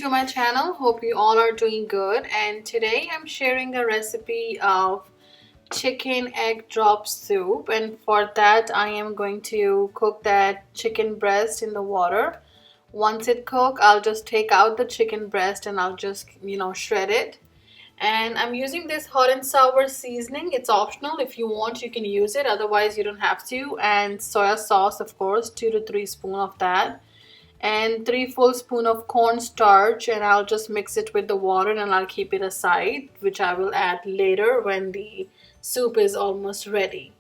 to my channel. Hope you all are doing good, and today I'm sharing a recipe of chicken egg drop soup. And for that I am going to cook that chicken breast in the water. Once it cooks, I'll just take out the chicken breast and I'll just shred it. And I'm using this hot and sour seasoning. It's optional. If you want, you can use it, otherwise you don't have to. And soya sauce, of course, 2 to 3 spoons of that, and 3 full spoons of cornstarch, and I'll just mix it with the water and I'll keep it aside, which I will add later when the soup is almost ready.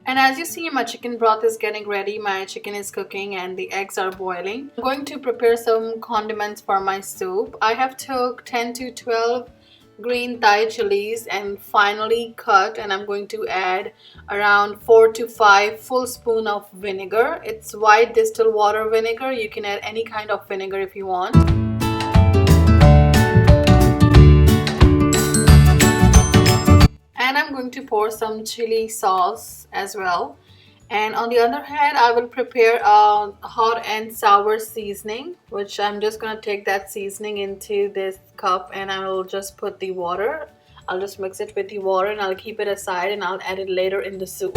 And as you see, my chicken broth is getting ready. My chicken is cooking and the eggs are boiling. I'm going to prepare some condiments for my soup. I have took 10 to 12 green Thai chilies and finally cut, and I'm going to add around 4 to 5 full spoon of vinegar. It's white distilled water vinegar. You can add any kind of vinegar if you want. And I'm going to pour some chili sauce as well. And on the other hand, I will prepare a hot and sour seasoning, which I'm just going to take that seasoning into this cup and I will just put the water. I'll just mix it with the water and I'll keep it aside and I'll add it later in the soup.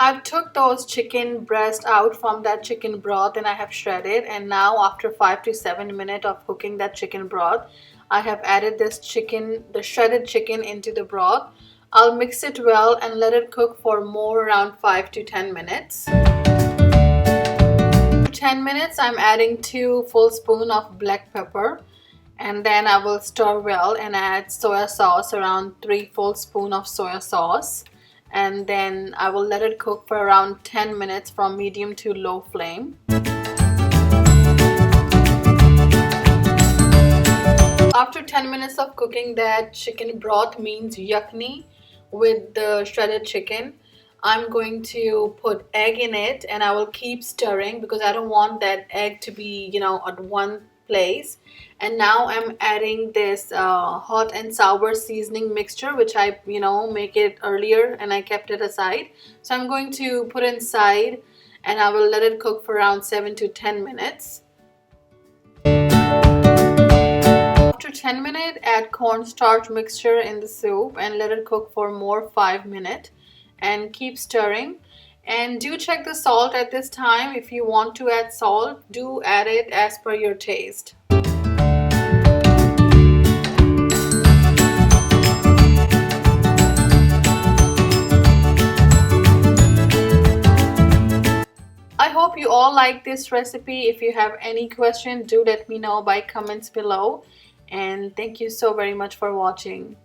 I've took those chicken breast out from that chicken broth and I have shredded, and now after 5 to 7 minutes of cooking that chicken broth, I have added this chicken, the shredded chicken, into the broth. I'll mix it well and let it cook for more around 5 to 10 minutes. For 10 minutes, I'm adding 2 full spoons of black pepper, and then I will stir well and add soya sauce, around 3 full spoons of soya sauce. And then I will let it cook for around 10 minutes from medium to low flame. After 10 minutes of cooking that chicken broth, means yakhni, with the shredded chicken, I'm going to put egg in it and I will keep stirring because I don't want that egg to be at one place. And now I'm adding this hot and sour seasoning mixture, which I make it earlier and I kept it aside. So I'm going to put it inside and I will let it cook for around 7 to 10 minutes. After 10 minutes, add cornstarch mixture in the soup and let it cook for more 5 minutes and keep stirring. And do check the salt at this time. If you want to add salt, do add it as per your taste. I hope you all like this recipe. If you have any question, do let me know by comments below. And thank you so very much for watching.